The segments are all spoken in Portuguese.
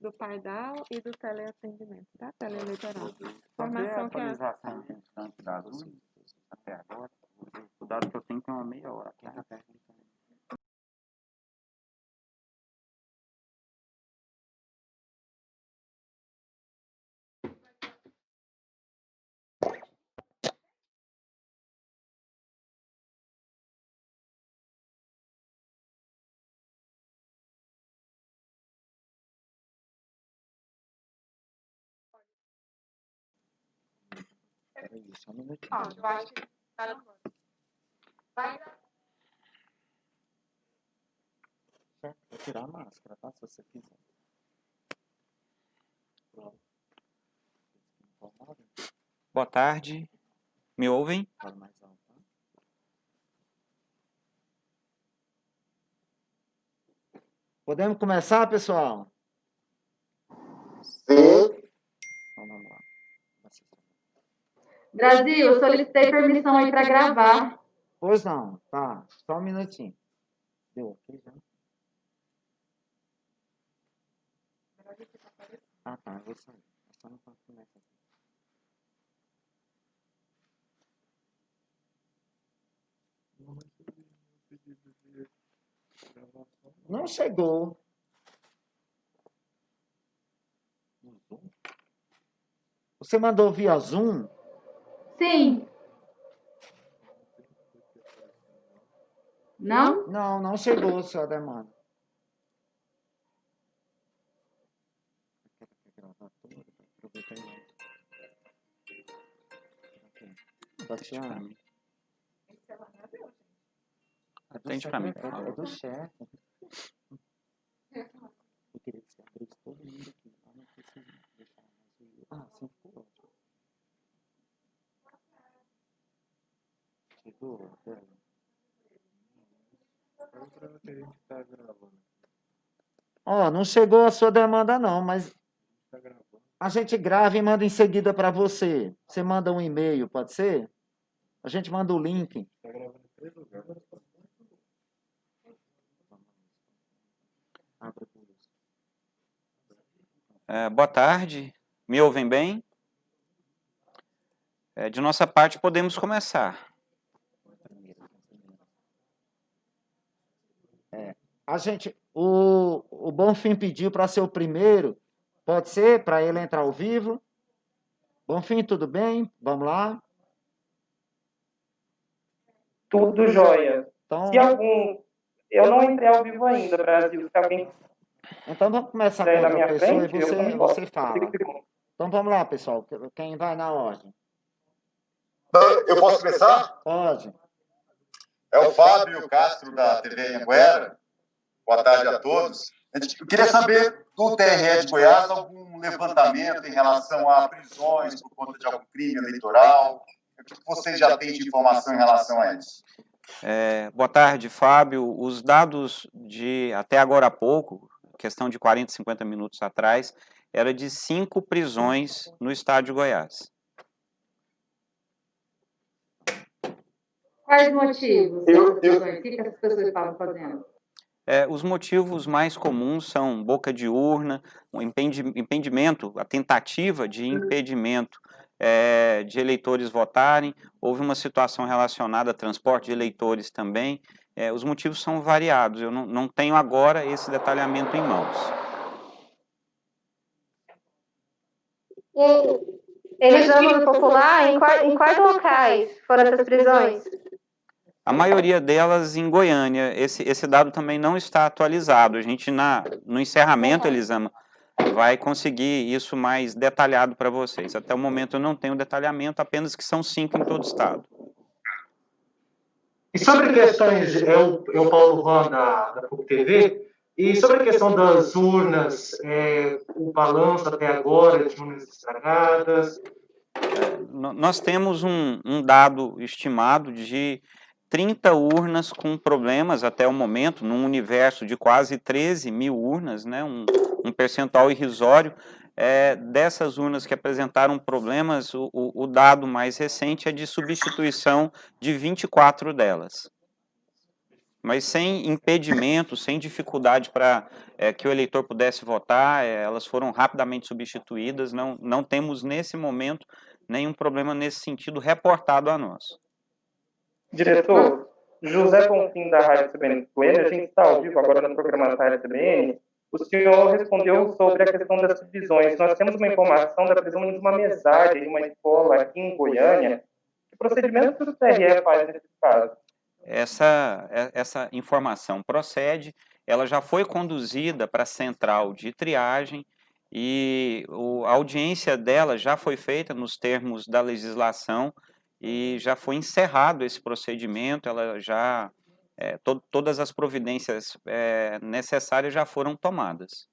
do Pardal e do teleatendimento, tá? Teleeleitoral. Só ver a Informação que a... atualização constante das urnas até agora. O dado que eu tenho tem uma meia hora. Peraí, só um minutinho. Ó, eu acho que tá no banco. Vai. Certo, vou tirar a máscara, tá? Se você quiser. Pronto. Boa tarde. Me ouvem? Fala mais alto, tá? Podemos começar, pessoal? Sim. Então, vamos lá. Brasil, eu solicitei permissão aí para gravar. Pois não, tá. Só um minutinho. Deu ok já? Ah, tá. Eu vou sair. Só não começa aqui. Não chegou. Você mandou via Zoom? Sim. Não? Não, não chegou, sua demanda. Tatiana. Atende para mim, por É favor. do chefe. Eu queria que você abrisse todo mundo aqui. Eu não preciso deixar mais. Ah, sim, ficou ótimo. Chegou, velho. Ó, não chegou a sua demanda não, mas a gente grava e manda em seguida para você. Você manda um e-mail, pode ser? A gente manda o link. Boa tarde. Me ouvem bem? De nossa parte, podemos começar. A gente, o Bonfim pediu para ser o primeiro. Pode ser? Para ele entrar ao vivo? Bonfim, tudo bem? Vamos lá? Tudo jóia. Então, Se algum. Eu não entrei ao vivo ainda, Brasil. Se alguém então vamos começar com estiver na outra minha pessoa e frente, eu também você posso. fala. Então vamos lá, pessoal. Quem vai na ordem? Eu posso começar? Pode. É o Fábio Castro, da TV Anhanguera. Boa tarde a todos. Eu queria saber do TRE de Goiás algum levantamento em relação a prisões por conta de algum crime eleitoral. O que vocês já têm de informação em relação a isso? Boa tarde, Fábio. Os dados de até agora há pouco, questão de 40, 50 minutos atrás, era de 5 prisões no estado de Goiás. Quais motivos? O que as pessoas estavam fazendo? Os motivos mais comuns são boca de urna, o impedimento, a tentativa de impedimento de eleitores votarem, houve uma situação relacionada a transporte de eleitores também. Os motivos são variados, eu não tenho agora esse detalhamento em mãos. Em região popular, em quais locais foram essas prisões? A maioria delas em Goiânia. Esse dado também não está atualizado. A gente, no encerramento, Elisama, vai conseguir isso mais detalhado para vocês. Até o momento eu não tenho detalhamento, apenas que são 5 em todo o estado. E sobre questões, eu Paulo Juan, da PUC TV, e sobre a questão das urnas, o balanço até agora de urnas estragadas. Nós temos um dado estimado de 30 urnas com problemas até o momento, num universo de quase 13 mil urnas, né, um percentual irrisório. Dessas urnas que apresentaram problemas, o dado mais recente é de substituição de 24 delas. mas sem impedimento, sem dificuldade para que o eleitor pudesse votar, elas foram rapidamente substituídas, não temos nesse momento nenhum problema nesse sentido reportado a nós. Diretor, José Bonfim da Rádio CBN Goiânia, a gente está ao vivo agora no programa da Rádio CBN. O senhor respondeu sobre a questão das prisões. Nós temos uma informação da prisão de uma mesária em uma escola aqui em Goiânia. Que procedimento que o TRE faz nesse caso? Essa informação procede, ela já foi conduzida para a central de triagem e a audiência dela já foi feita nos termos da legislação e já foi encerrado esse procedimento, ela já, todas as providências necessárias já foram tomadas.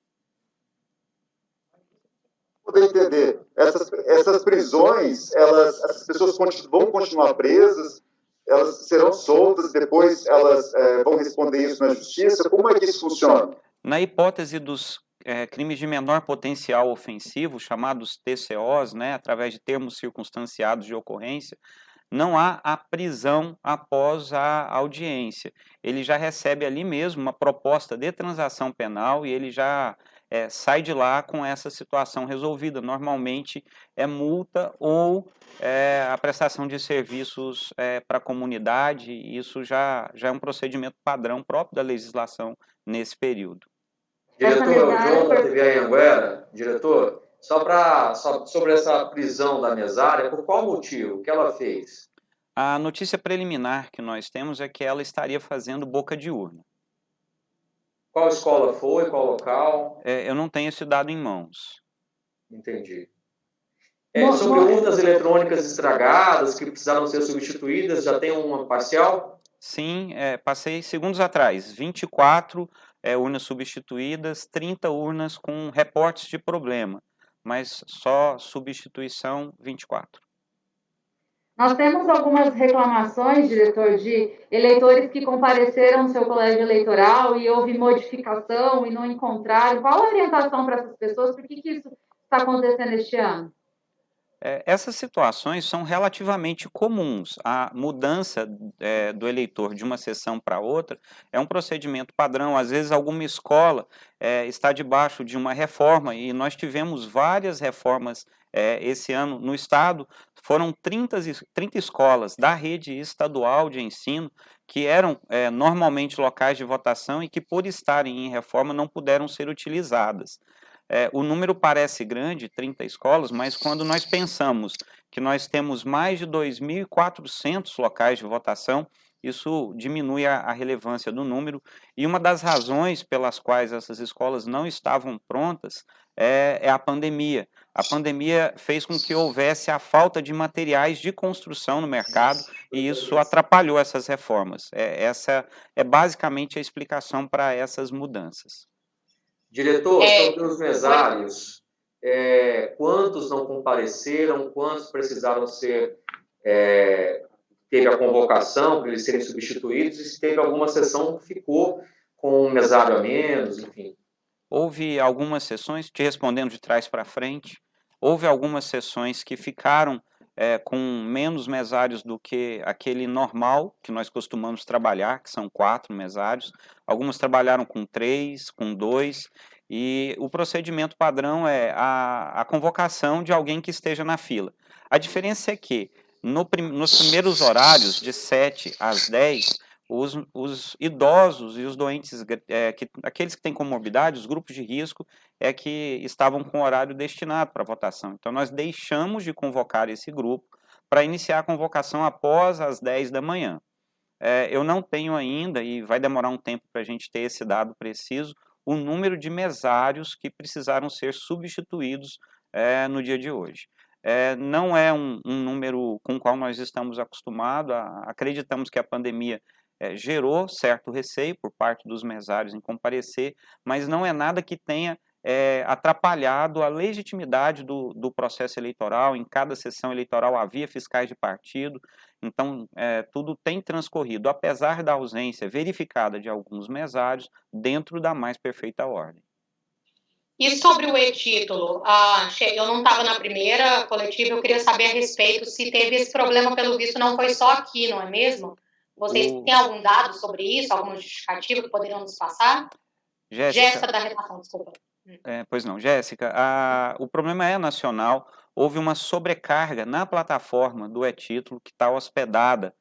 Poder entender, essas prisões, as pessoas vão continuar presas, elas serão soltas, depois elas vão responder isso na justiça? Como é que isso funciona? Na hipótese dos crimes de menor potencial ofensivo, chamados TCOs, né, através de termos circunstanciados de ocorrência, não há a prisão após a audiência. Ele já recebe ali mesmo uma proposta de transação penal e ele já sai de lá com essa situação resolvida. Normalmente é multa ou a prestação de serviços para a comunidade. Isso já é um procedimento padrão próprio da legislação nesse período. Diretor, é o João da TV Anhanguera. Diretor, só sobre essa prisão da mesária, por qual motivo? O que ela fez? A notícia preliminar que nós temos é que ela estaria fazendo boca de urna. Qual escola foi? Qual local? Eu não tenho esse dado em mãos. Entendi. Sobre urnas eletrônicas estragadas que precisaram ser substituídas, já tem uma parcial? Sim, passei segundos atrás, 24 urnas substituídas, 30 urnas com reportes de problema, mas só substituição 24. Nós temos algumas reclamações, diretor, de eleitores que compareceram no seu colégio eleitoral e houve modificação e não encontraram. Qual a orientação para essas pessoas? Por que isso está acontecendo este ano? Essas situações são relativamente comuns. A mudança do eleitor de uma sessão para outra é um procedimento padrão. Às vezes, alguma escola está debaixo de uma reforma, e nós tivemos várias reformas esse ano no Estado. Foram 30 escolas da rede estadual de ensino que eram normalmente locais de votação e que, por estarem em reforma, não puderam ser utilizadas. O número parece grande, 30 escolas, mas quando nós pensamos que nós temos mais de 2.400 locais de votação, isso diminui a relevância do número. E uma das razões pelas quais essas escolas não estavam prontas é a pandemia. A pandemia fez com que houvesse a falta de materiais de construção no mercado e isso atrapalhou essas reformas. Essa é basicamente a explicação para essas mudanças. Diretor, sobre os mesários, quantos não compareceram, quantos precisaram ser, teve a convocação para eles serem substituídos, e se teve alguma sessão que ficou com um mesário a menos, enfim? Houve algumas sessões, te respondendo de trás para frente, houve algumas sessões que ficaram com menos mesários do que aquele normal que nós costumamos trabalhar, que são 4 mesários. Algumas trabalharam com 3, com 2, e o procedimento padrão é a convocação de alguém que esteja na fila. A diferença é que, nos primeiros horários, de 7 às 10, os idosos e os doentes, aqueles que têm comorbidade, os grupos de risco, que estavam com horário destinado para votação. Então, nós deixamos de convocar esse grupo para iniciar a convocação após as 10 da manhã. Eu não tenho ainda, e vai demorar um tempo para a gente ter esse dado preciso, o número de mesários que precisaram ser substituídos no dia de hoje. Não é um número com o qual nós estamos acostumados, acreditamos que a pandemia gerou certo receio por parte dos mesários em comparecer, mas não é nada que tenha atrapalhado a legitimidade do processo eleitoral. Em cada sessão eleitoral havia fiscais de partido, então tudo tem transcorrido, apesar da ausência verificada de alguns mesários, dentro da mais perfeita ordem. E sobre o e-título? Eu não estava na primeira coletiva, eu queria saber a respeito se teve esse problema, pelo visto não foi só aqui, não é mesmo? Vocês têm algum dado sobre isso, alguma justificativa que poderiam nos passar? Jéssica da redação, desculpa. Pois não, Jéssica, o problema é nacional, houve uma sobrecarga na plataforma do e-título que está hospedada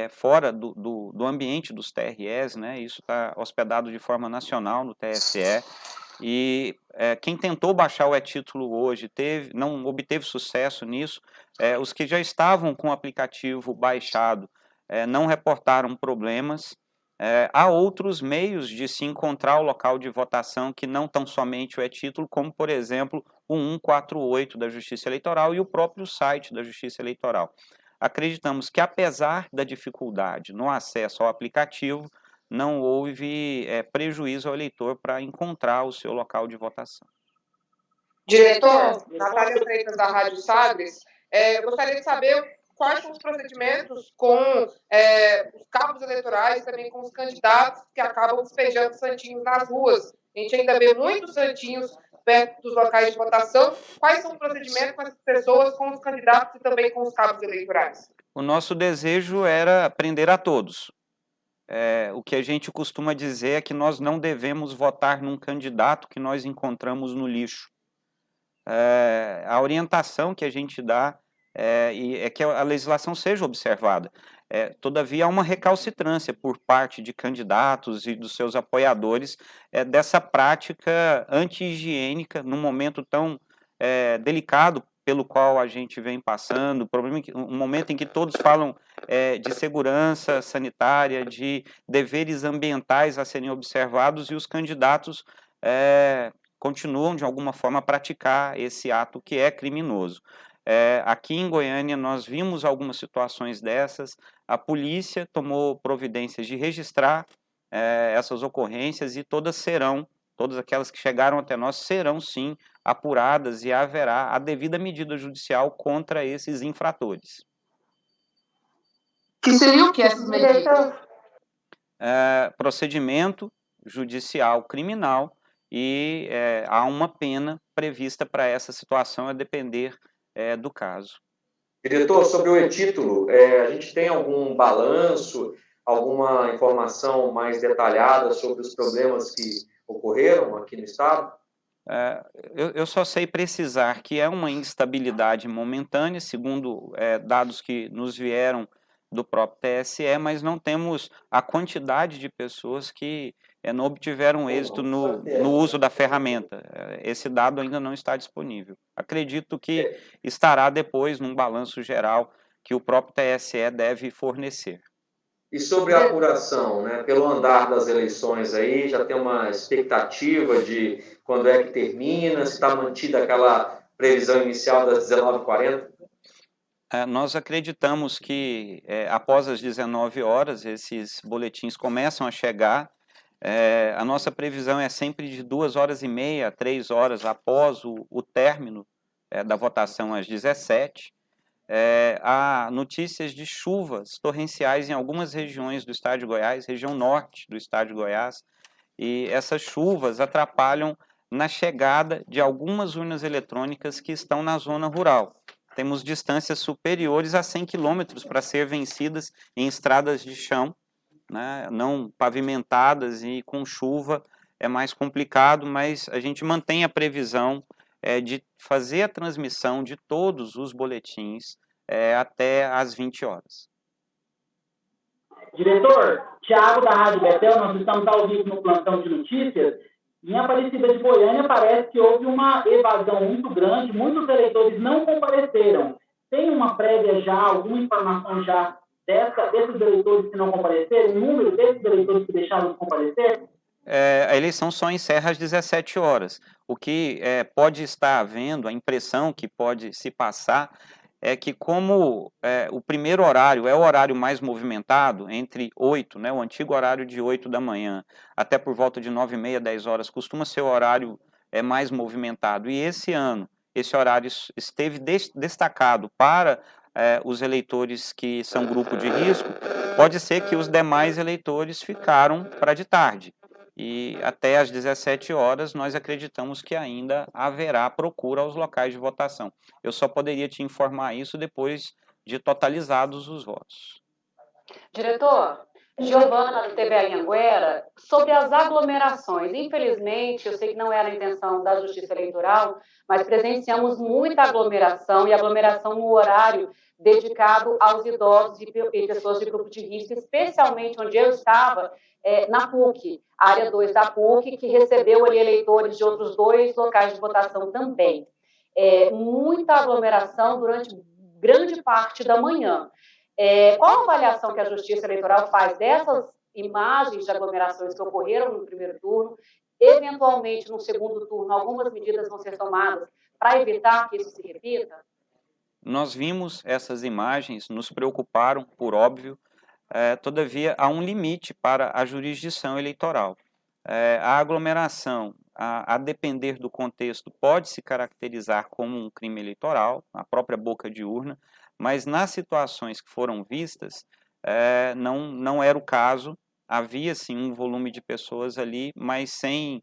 fora do ambiente dos TREs, né? Isso está hospedado de forma nacional no TSE, e quem tentou baixar o e-título hoje não obteve sucesso nisso. Os que já estavam com o aplicativo baixado não reportaram problemas. Há outros meios de se encontrar o local de votação que não tão somente o e-título, como, por exemplo, o 148 da Justiça Eleitoral e o próprio site da Justiça Eleitoral. Acreditamos que, apesar da dificuldade no acesso ao aplicativo, não houve prejuízo ao eleitor para encontrar o seu local de votação. Diretor, Natália Freitas, da Rádio Sagres, eu gostaria de saber quais são os procedimentos com os cabos eleitorais, também com os candidatos que acabam despejando santinhos nas ruas. A gente ainda vê muitos santinhos perto dos locais de votação. Quais são os procedimentos com essas pessoas, com os candidatos e também com os cabos eleitorais? O nosso desejo era prender a todos. O que a gente costuma dizer é que nós não devemos votar num candidato que nós encontramos no lixo. A orientação que a gente dá é que a legislação seja observada. Todavia, há uma recalcitrância por parte de candidatos e dos seus apoiadores dessa prática anti-higiênica num momento tão delicado pelo qual a gente vem passando, um momento em que todos falam de segurança sanitária, de deveres ambientais a serem observados, e os candidatos continuam, de alguma forma, a praticar esse ato que é criminoso. Aqui em Goiânia, nós vimos algumas situações dessas, a polícia tomou providências de registrar essas ocorrências, e todas aquelas que chegaram até nós serão, sim, apuradas, e haverá a devida medida judicial contra esses infratores. Que seriam que essas medidas? Procedimento judicial criminal, e há uma pena prevista para essa situação, a depender do caso. Diretor, sobre o e-título, a gente tem algum balanço, alguma informação mais detalhada sobre os problemas que ocorreram aqui no Estado? Eu só sei precisar que é uma instabilidade momentânea, segundo dados que nos vieram do próprio TSE, mas não temos a quantidade de pessoas que não obtiveram êxito no uso da ferramenta. Esse dado ainda não está disponível. Acredito que estará depois num balanço geral que o próprio TSE deve fornecer. E sobre a apuração, né? Pelo andar das eleições aí, já tem uma expectativa de quando é que termina, se está mantida aquela previsão inicial das 19h40? Nós acreditamos que após as 19 horas esses boletins começam a chegar. A nossa previsão é sempre de 2h30 a 3 horas após o término da votação às 17h. Há notícias de chuvas torrenciais em algumas regiões do estado de Goiás, região norte do estado de Goiás, e essas chuvas atrapalham na chegada de algumas urnas eletrônicas que estão na zona rural. Temos distâncias superiores a 100 quilômetros para ser vencidas em estradas de chão, né, não pavimentadas, e com chuva é mais complicado, mas a gente mantém a previsão de fazer a transmissão de todos os boletins até às 20 horas. Diretor, Thiago da Rádio Betel, nós estamos ao vivo no plantão de notícias. Em Aparecida de Goiânia parece que houve uma evasão muito grande, muitos eleitores não compareceram. Tem uma prévia já, alguma informação já desses eleitores que não compareceram, o número desses eleitores que deixaram de comparecer? A eleição só encerra às 17 horas. O que pode estar havendo, a impressão que pode se passar, é que como o primeiro horário é o horário mais movimentado, entre 8, né, o antigo horário de 8 da manhã, até por volta de 9h30, 10 horas, costuma ser o horário mais movimentado. E esse ano, esse horário esteve destacado para os eleitores que são grupo de risco, pode ser que os demais eleitores ficaram para de tarde. E até às 17 horas nós acreditamos que ainda haverá procura aos locais de votação. Eu só poderia te informar isso depois de totalizados os votos. Diretor, Giovana, do TV Anhanguera, sobre as aglomerações. Infelizmente, eu sei que não era a intenção da Justiça Eleitoral, mas presenciamos muita aglomeração, e aglomeração no horário dedicado aos idosos e pessoas de grupo de risco, especialmente onde eu estava, na PUC, área 2 da PUC, que recebeu ali eleitores de outros 2 locais de votação também. Muita aglomeração durante grande parte da manhã. Qual a avaliação que a Justiça Eleitoral faz dessas imagens de aglomerações que ocorreram no primeiro turno? Eventualmente, no segundo turno, algumas medidas vão ser tomadas para evitar que isso se repita? Nós vimos essas imagens, nos preocuparam, por óbvio, todavia há um limite para a jurisdição eleitoral. A aglomeração, a depender do contexto, pode se caracterizar como um crime eleitoral, a própria boca de urna, mas nas situações que foram vistas, não era o caso. Havia sim um volume de pessoas ali, mas sem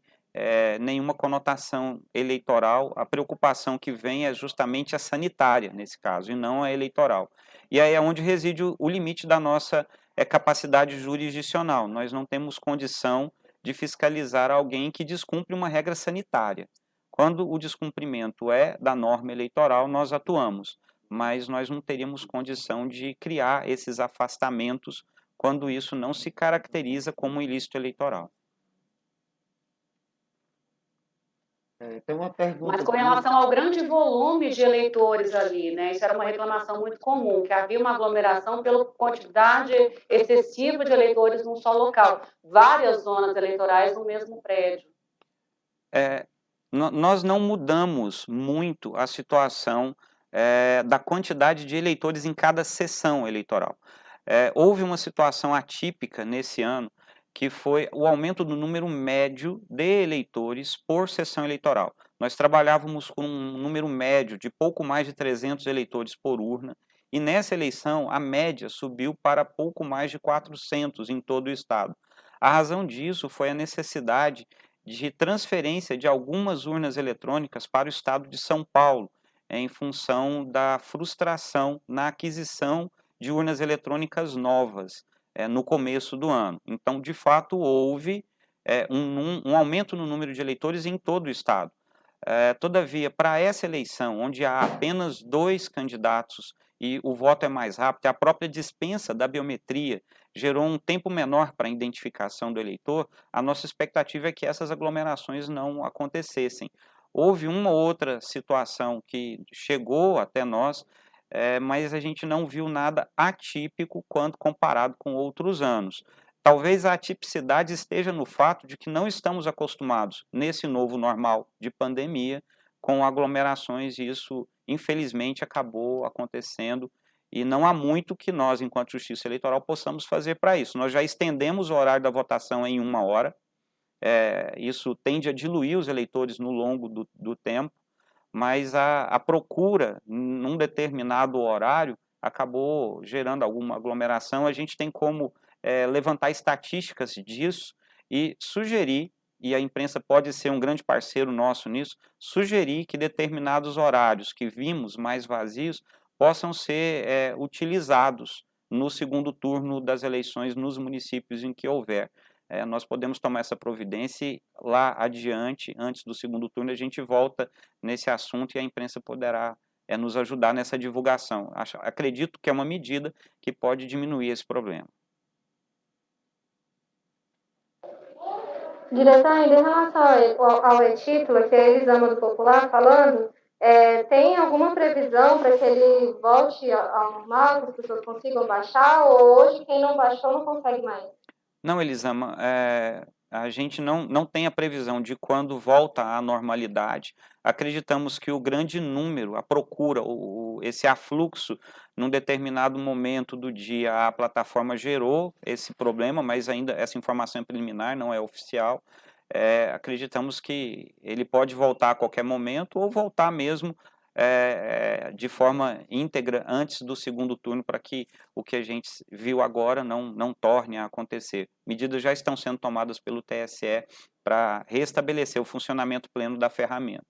nenhuma conotação eleitoral. A preocupação que vem é justamente a sanitária, nesse caso, e não a eleitoral. E aí é onde reside o limite da nossa capacidade jurisdicional. Nós não temos condição de fiscalizar alguém que descumpre uma regra sanitária. Quando o descumprimento é da norma eleitoral, nós atuamos, mas nós não teríamos condição de criar esses afastamentos quando isso não se caracteriza como ilícito eleitoral. Tem uma pergunta. Mas com relação ao grande volume de eleitores ali, né? Isso era uma reclamação muito comum, que havia uma aglomeração pela quantidade excessiva de eleitores num só local, várias zonas eleitorais no mesmo prédio. Nós não mudamos muito a situação da quantidade de eleitores em cada sessão eleitoral. Houve uma situação atípica nesse ano, que foi o aumento do número médio de eleitores por sessão eleitoral. Nós trabalhávamos com um número médio de pouco mais de 300 eleitores por urna, e nessa eleição a média subiu para pouco mais de 400 em todo o estado. A razão disso foi a necessidade de transferência de algumas urnas eletrônicas para o estado de São Paulo, em função da frustração na aquisição de urnas eletrônicas novas no começo do ano. Então, de fato, houve um aumento no número de eleitores em todo o estado. Todavia, para essa eleição, onde há apenas 2 candidatos e o voto é mais rápido, a própria dispensa da biometria gerou um tempo menor para a identificação do eleitor, a nossa expectativa é que essas aglomerações não acontecessem. Houve uma outra situação que chegou até nós, mas a gente não viu nada atípico quando comparado com outros anos. Talvez a atipicidade esteja no fato de que não estamos acostumados, nesse novo normal de pandemia, com aglomerações, e isso, infelizmente, acabou acontecendo, e não há muito que nós, enquanto Justiça Eleitoral, possamos fazer para isso. Nós já estendemos o horário da votação em 1 hora, isso tende a diluir os eleitores no longo do tempo, mas a procura num determinado horário acabou gerando alguma aglomeração. A gente tem como levantar estatísticas disso e sugerir, e a imprensa pode ser um grande parceiro nosso nisso, sugerir que determinados horários que vimos mais vazios possam ser utilizados no segundo turno das eleições nos municípios em que houver. Nós podemos tomar essa providência e lá adiante, antes do segundo turno, a gente volta nesse assunto e a imprensa poderá nos ajudar nessa divulgação. Acredito que é uma medida que pode diminuir esse problema. Diretor, ainda em relação ao e-título, que é a Elisama do Popular falando, tem alguma previsão para que ele volte ao normal, que as pessoas consigam baixar, ou hoje quem não baixou não consegue mais? Não, Elisama, a gente não tem a previsão de quando volta à normalidade. Acreditamos que o grande número, a procura, esse afluxo, num determinado momento do dia, a plataforma gerou esse problema, mas ainda essa informação é preliminar, não é oficial. Acreditamos que ele pode voltar a qualquer momento ou voltar mesmo de forma íntegra antes do segundo turno, para que o que a gente viu agora não torne a acontecer. Medidas já estão sendo tomadas pelo TSE para restabelecer o funcionamento pleno da ferramenta.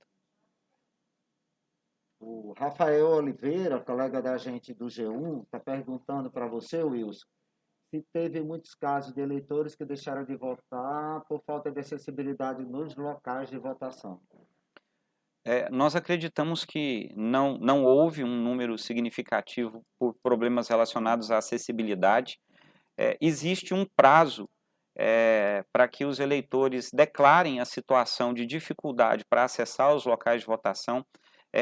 O Rafael Oliveira, colega da gente do G1, está perguntando para você, Wilson, se teve muitos casos de eleitores que deixaram de votar por falta de acessibilidade nos locais de votação. Nós acreditamos que não houve um número significativo por problemas relacionados à acessibilidade. Existe um prazo para que os eleitores declarem a situação de dificuldade para acessar os locais de votação.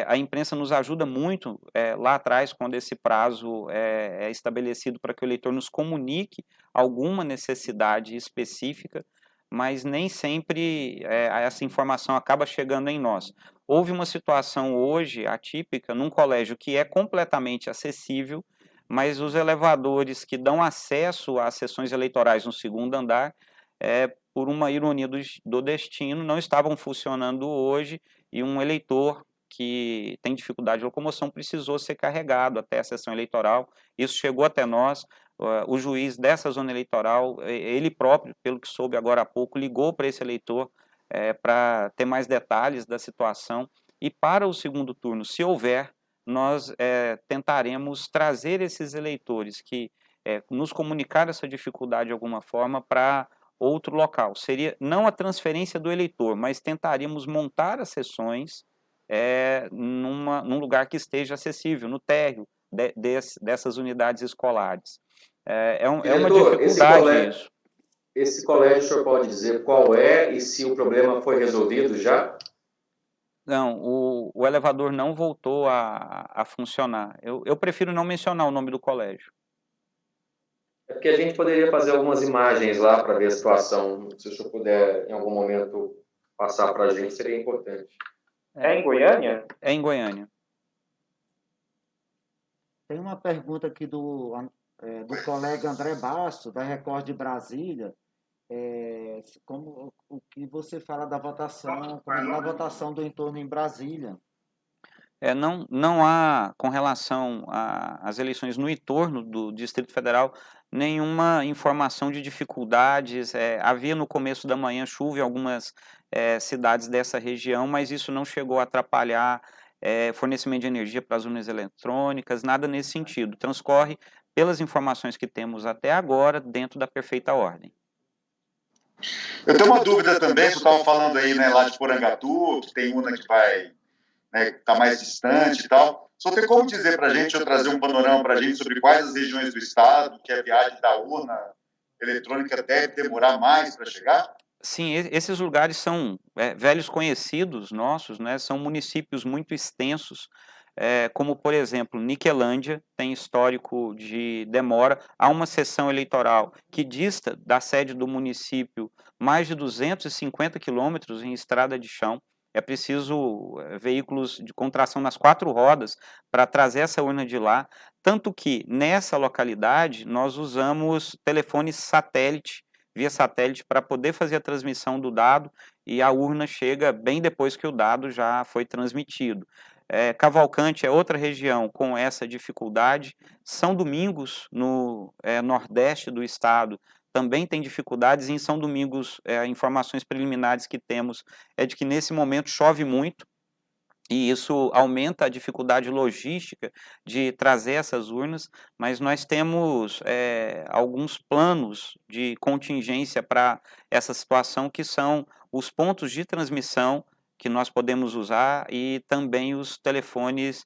A imprensa nos ajuda muito lá atrás, quando esse prazo é estabelecido para que o eleitor nos comunique alguma necessidade específica, mas nem sempre essa informação acaba chegando em nós. Houve uma situação hoje atípica num colégio que é completamente acessível, mas os elevadores que dão acesso às sessões eleitorais no segundo andar, por uma ironia do destino, não estavam funcionando hoje e um eleitor que tem dificuldade de locomoção precisou ser carregado até a sessão eleitoral. Isso chegou até nós. O juiz dessa zona eleitoral, ele próprio, pelo que soube agora há pouco, ligou para esse eleitor para ter mais detalhes da situação. E para o segundo turno, se houver, nós tentaremos trazer esses eleitores que nos comunicaram essa dificuldade de alguma forma para outro local. Seria não a transferência do eleitor, mas tentaríamos montar as sessões num lugar que esteja acessível, no térreo dessas unidades escolares. É uma dificuldade isso. Esse colégio, o senhor pode dizer qual é e se o problema foi resolvido já? Não, o elevador não voltou a funcionar. Eu prefiro não mencionar o nome do colégio. É porque a gente poderia fazer algumas imagens lá para ver a situação. Se o senhor puder, em algum momento, passar para a gente, seria importante. É em Goiânia? É em Goiânia. Tem uma pergunta aqui do colega André Basto, da Record de Brasília. Como o que você fala da votação, como é a votação do entorno em Brasília? Não há, com relação às eleições no entorno do Distrito Federal, nenhuma informação de dificuldades. Havia no começo da manhã chuva em algumas cidades dessa região, mas isso não chegou a atrapalhar fornecimento de energia para as urnas eletrônicas, nada nesse sentido. Transcorre, pelas informações que temos até agora, dentro da perfeita ordem. Eu tenho uma dúvida também, você estava falando aí, né, lá de Porangatu, que tem urna que vai, né, tá mais distante e tal. Só tem como dizer para a gente, ou trazer um panorama para a gente sobre quais as regiões do estado que a viagem da urna eletrônica deve demorar mais para chegar? Sim, esses lugares são velhos conhecidos nossos, né? São municípios muito extensos, como, por exemplo, Niquelândia, tem histórico de demora. Há uma seção eleitoral que dista da sede do município mais de 250 quilômetros em estrada de chão. É preciso veículos com tração nas 4 rodas para trazer essa urna de lá. Tanto que, nessa localidade, nós usamos telefones satélite, via satélite, para poder fazer a transmissão do dado, e a urna chega bem depois que o dado já foi transmitido. Cavalcante é outra região com essa dificuldade. São Domingos, no nordeste do estado, também tem dificuldades. Em São Domingos, informações preliminares que temos é de que nesse momento chove muito, e isso aumenta a dificuldade logística de trazer essas urnas, mas nós temos alguns planos de contingência para essa situação, que são os pontos de transmissão que nós podemos usar e também os telefones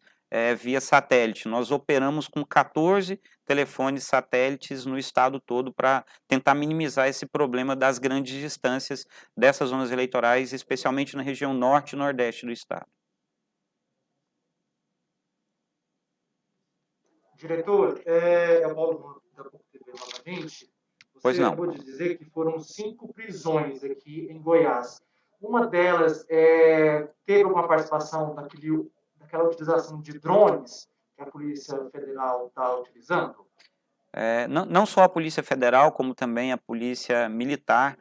via satélite. Nós operamos com 14 telefones satélites no estado todo para tentar minimizar esse problema das grandes distâncias dessas zonas eleitorais, especialmente na região norte e nordeste do estado. Diretor, é o Paulo da PUC-TV novamente. Você acabou de dizer que foram 5 prisões aqui em Goiás. Uma delas teve alguma participação daquela utilização de drones que a Polícia Federal está utilizando? Não só a Polícia Federal, como também a Polícia Militar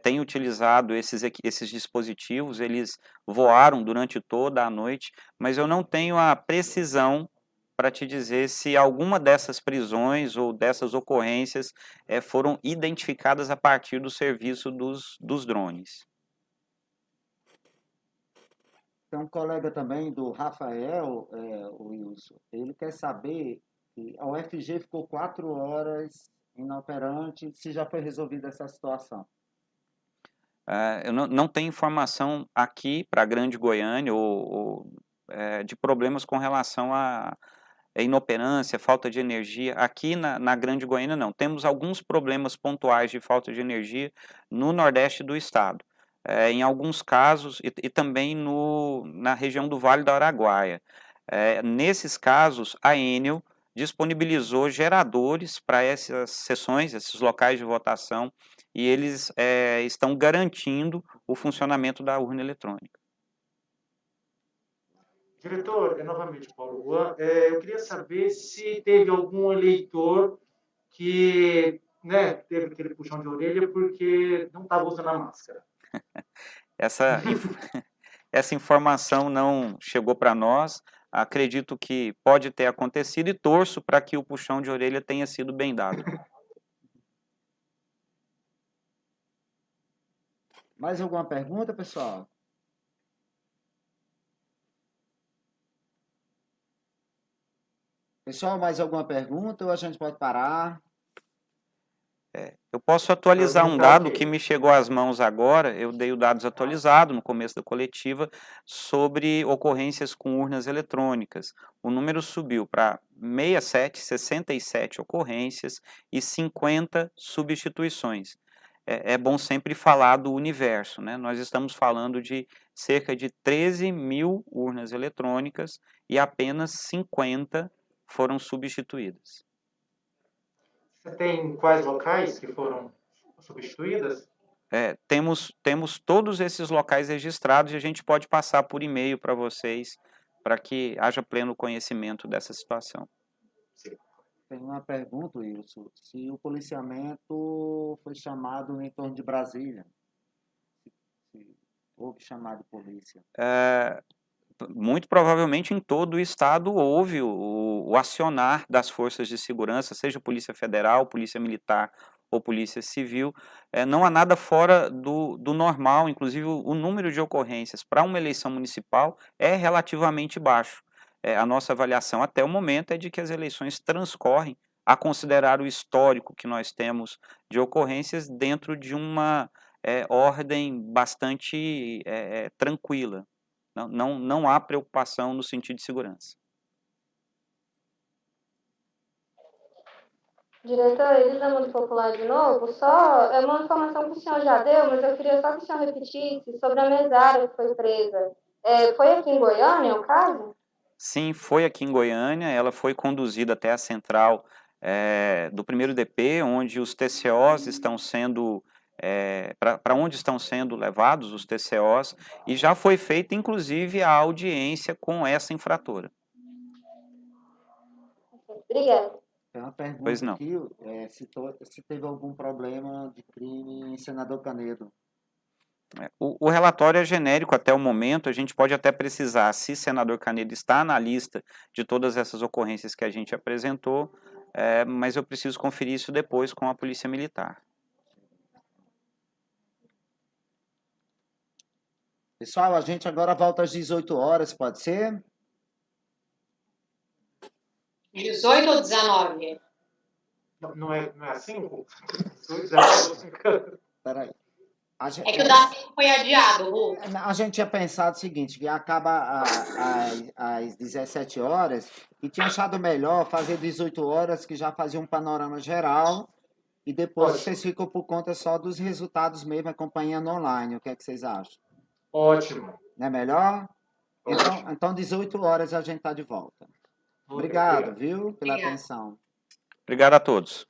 tem utilizado esses dispositivos. Eles voaram durante toda a noite, mas eu não tenho a precisão para te dizer se alguma dessas prisões ou dessas ocorrências foram identificadas a partir do serviço dos drones. Tem um colega também do Rafael, o Wilson, ele quer saber que a UFG ficou 4 horas inoperante, se já foi resolvida essa situação. Eu não tenho informação aqui para a Grande Goiânia de problemas com relação a inoperância, falta de energia. Aqui na Grande Goiânia não. Temos alguns problemas pontuais de falta de energia no nordeste do estado. Em alguns casos, e também na região do Vale do Araguaia. Nesses casos, a Enel disponibilizou geradores para essas sessões, esses locais de votação, e eles estão garantindo o funcionamento da urna eletrônica. Diretor, novamente, Paulo Juan, eu queria saber se teve algum eleitor que teve aquele puxão de orelha porque não estava usando a máscara. Essa informação não chegou para nós. Acredito que pode ter acontecido e torço para que o puxão de orelha tenha sido bem dado. Mais alguma pergunta, pessoal? Pessoal, mais alguma pergunta ou a gente pode parar? Eu posso atualizar um dado que me chegou às mãos agora. Eu dei o dados atualizado no começo da coletiva sobre ocorrências com urnas eletrônicas. O número subiu para 67 ocorrências e 50 substituições. É bom sempre falar do universo, né? Nós estamos falando de cerca de 13 mil urnas eletrônicas e apenas 50 foram substituídas. Você tem quais locais que foram substituídas? Temos todos esses locais registrados e a gente pode passar por e-mail para vocês, para que haja pleno conhecimento dessa situação. Sim. Tem uma pergunta, Wilson. Se o policiamento foi chamado no entorno de Brasília? Se houve chamado de polícia? Muito provavelmente em todo o estado houve o acionar das forças de segurança, seja Polícia Federal, Polícia Militar ou Polícia Civil. Não há nada fora do normal, inclusive o número de ocorrências para uma eleição municipal é relativamente baixo. A nossa avaliação até o momento é de que as eleições transcorrem, a considerar o histórico que nós temos de ocorrências, dentro de uma ordem bastante tranquila. Não há preocupação no sentido de segurança. Diretor, Elisa Mundo Popular de novo, só é uma informação que o senhor já deu, mas eu queria só que o senhor repetisse sobre a mesária que foi presa. Foi aqui em Goiânia o caso? Sim, foi aqui em Goiânia. Ela foi conduzida até a central do 1º DP, onde os TCOs estão sendo... para onde estão sendo levados os TCOs, e já foi feita, inclusive, a audiência com essa infratora. Obrigada. Tem uma pergunta Pois não. aqui, se teve algum problema de crime em Senador Canedo. O relatório é genérico até o momento. A gente pode até precisar, se Senador Canedo está na lista de todas essas ocorrências que a gente apresentou, mas eu preciso conferir isso depois com a Polícia Militar. Pessoal, a gente agora volta às 18 horas, pode ser? 18 ou 19? Não é 5? Peraí. É que o da 5 foi adiado, Ru. A gente tinha pensado o seguinte, que acaba às 17 horas, e tinha achado melhor fazer 18 horas, que já fazia um panorama geral, e depois vocês ficam por conta só dos resultados mesmo, acompanhando online. O que é que vocês acham? Ótimo. Não é melhor? Então 18 horas a gente está de volta. Obrigado, viu, pela atenção. Obrigado a todos.